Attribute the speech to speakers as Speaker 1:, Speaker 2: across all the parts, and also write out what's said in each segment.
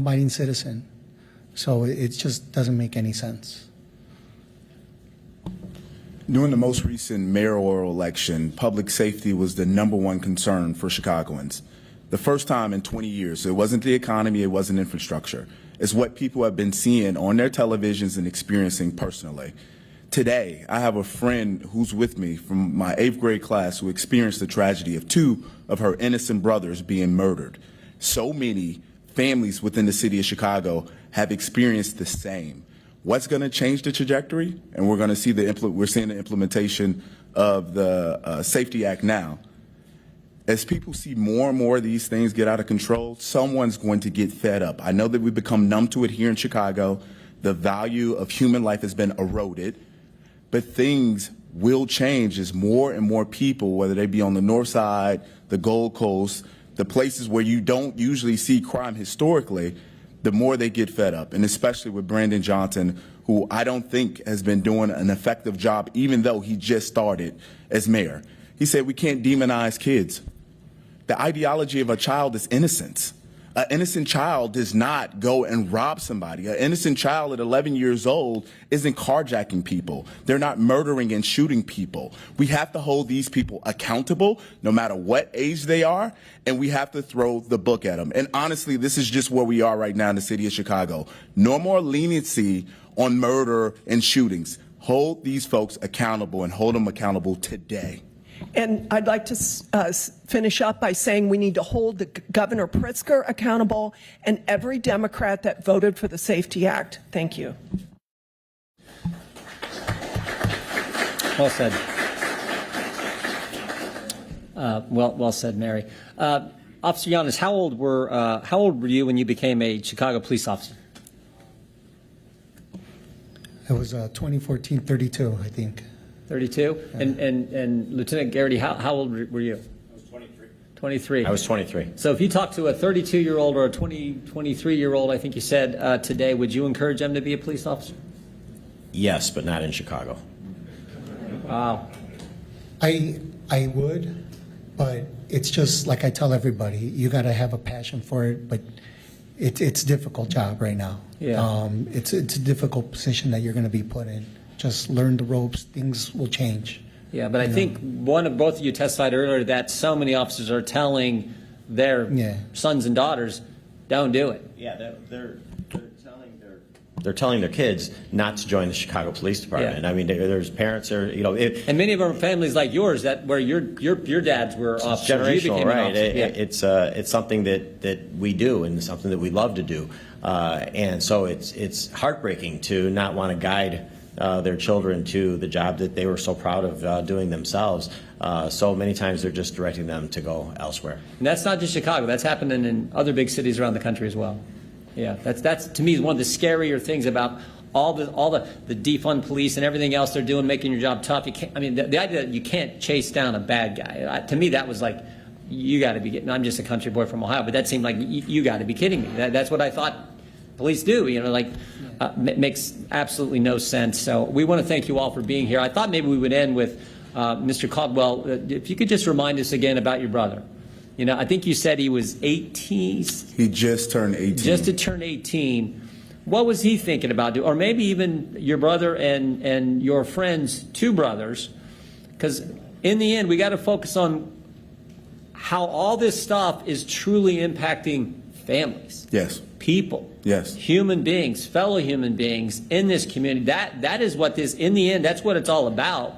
Speaker 1: abiding citizen. So it just doesn't make any sense.
Speaker 2: During the most recent mayoral election, public safety was the #1 concern for Chicagoans. The first time in 20 years. It wasn't the economy, it wasn't infrastructure. It's what people have been seeing on their televisions and experiencing personally. Today, I have a friend who's with me from my 8th grade class who experienced the tragedy of 2 of her innocent brothers being murdered. So many families within the city of Chicago have experienced the same. What's going to change the trajectory? And we're going to see we're seeing the implementation of the Safety Act now. As people see more and more of these things get out of control, someone's going to get fed up. I know that we've become numb to it here in Chicago. The value of human life has been eroded, but things will change as more and more people, whether they be on the north side, the Gold Coast, the places where you don't usually see crime historically, the more they get fed up, and especially with Brandon Johnson, who I don't think has been doing an effective job, even though he just started as mayor. He said we can't demonize kids. The ideology of a child is innocence. An innocent child does not go and rob somebody. An innocent child at 11 years old isn't carjacking people. They're not murdering and shooting people. We have to hold these people accountable no matter what age they are, and we have to throw the book at them. And honestly, this is just where we are right now in the city of Chicago. No more leniency on murder and shootings. Hold these folks accountable and hold them accountable today.
Speaker 3: And I'd like to finish up by saying we need to hold Governor Pritzker accountable and every Democrat that voted for the Safety Act. Thank you.
Speaker 4: Well said. Well said, Mary. Officer Giannis, how old were you when you became a Chicago police officer?
Speaker 1: It was 2014, 32, I think.
Speaker 4: 32?
Speaker 1: Yeah.
Speaker 4: And Lieutenant Garrity, how old were you?
Speaker 5: I was 23.
Speaker 4: 23.
Speaker 5: I was 23.
Speaker 4: So if you talk to a 32-year-old or a 23-year-old, I think you said today, would you encourage them to be a police officer?
Speaker 5: Yes, but not in Chicago.
Speaker 4: Wow.
Speaker 1: I would, but it's just like I tell everybody, you got to have a passion for it, but it's a difficult job right now.
Speaker 4: Yeah.
Speaker 1: It's a difficult position that you're going to be put in. Just learn the ropes, things will change.
Speaker 4: Yeah, but I think both of you testified earlier that so many officers are telling their sons and daughters, don't do it.
Speaker 5: Yeah, they're telling their kids not to join the Chicago Police Department.
Speaker 4: Yeah.
Speaker 5: I mean, there's parents there, you know.
Speaker 4: And many of them are families like yours that where your dads were officers.
Speaker 5: Generational,
Speaker 4: you became
Speaker 5: right?
Speaker 4: An officer.
Speaker 5: It's something that we do and something that we love to do, and so it's heartbreaking to not want to guide their children to the job that they were so proud of doing themselves. So many times they're just directing them to go elsewhere.
Speaker 4: And that's not just Chicago. That's happening in other big cities around the country as well. Yeah, that's to me one of the scarier things about all the defund police and everything else they're doing, making your job tough. You can't. I mean, the idea that you can't chase down a bad guy. To me, that was like, you got to be getting. I'm just a country boy from Ohio, but that seemed like you got to be kidding me. That's what I thought police do. You know, like. Makes absolutely no sense. So we want to thank you all for being here. I thought maybe we would end with Mr. Caldwell. If you could just remind us again about your brother. You know, I think you said he was 18.
Speaker 2: He just turned 18.
Speaker 4: Just to turn 18. What was he thinking about doing? Or maybe even your brother and your friend's 2 brothers. Because in the end, we got to focus on how all this stuff is truly impacting families.
Speaker 2: Yes.
Speaker 4: People.
Speaker 2: Yes.
Speaker 4: Human beings, fellow human beings in this community. That is what this, in the end, that's what it's all about.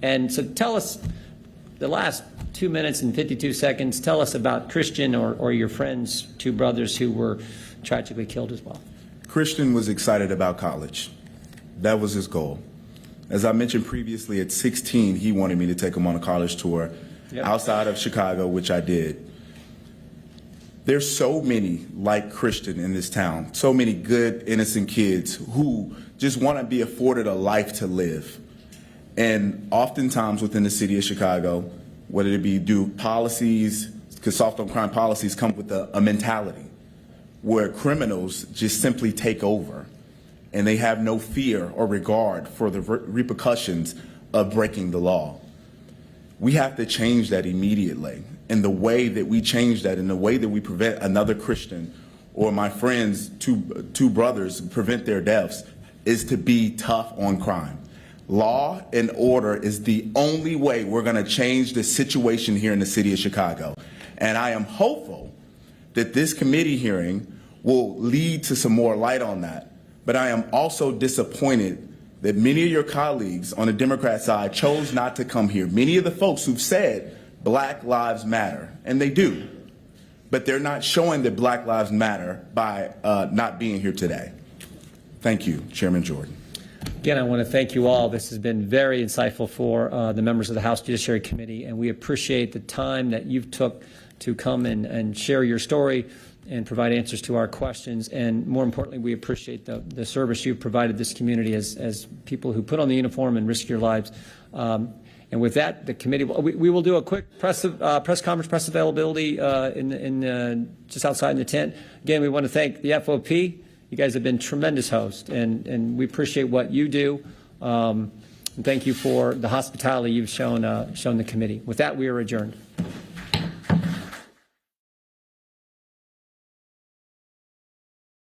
Speaker 4: And so tell us, the last 2 minutes and 52 seconds, tell us about Christian or your friend's 2 brothers who were tragically killed as well.
Speaker 2: Christian was excited about college. That was his goal. As I mentioned previously, at 16, he wanted me to take him on a college tour outside of Chicago, which I did. There's so many like Christian in this town, so many good, innocent kids who just want to be afforded a life to live. And oftentimes within the city of Chicago, whether it be due policies, because soft on crime policies come with a mentality where criminals just simply take over and they have no fear or regard for the repercussions of breaking the law. We have to change that immediately. And the way that we change that and the way that we prevent another Christian or my friends, two brothers, prevent their deaths, is to be tough on crime. Law and order is the only way we're going to change the situation here in the city of Chicago. And I am hopeful that this committee hearing will lead to some more light on that. But I am also disappointed that many of your colleagues on the Democrat side chose not to come here. Many of the folks who've said Black Lives Matter, and they do, but they're not showing that Black Lives Matter by not being here today. Thank you, Chairman Jordan.
Speaker 4: Again, I want to thank you all. This has been very insightful for the members of the House Judiciary Committee, and we appreciate the time that you've took to come and share your story and provide answers to our questions. And more importantly, we appreciate the service you've provided this community as people who put on the uniform and risk your lives. And with that, the committee, we will do a quick press conference, press availability just outside in the tent. Again, we want to thank the FOP. You guys have been tremendous hosts, and we appreciate what you do. And thank you for the hospitality you've shown the committee. With that, we are adjourned.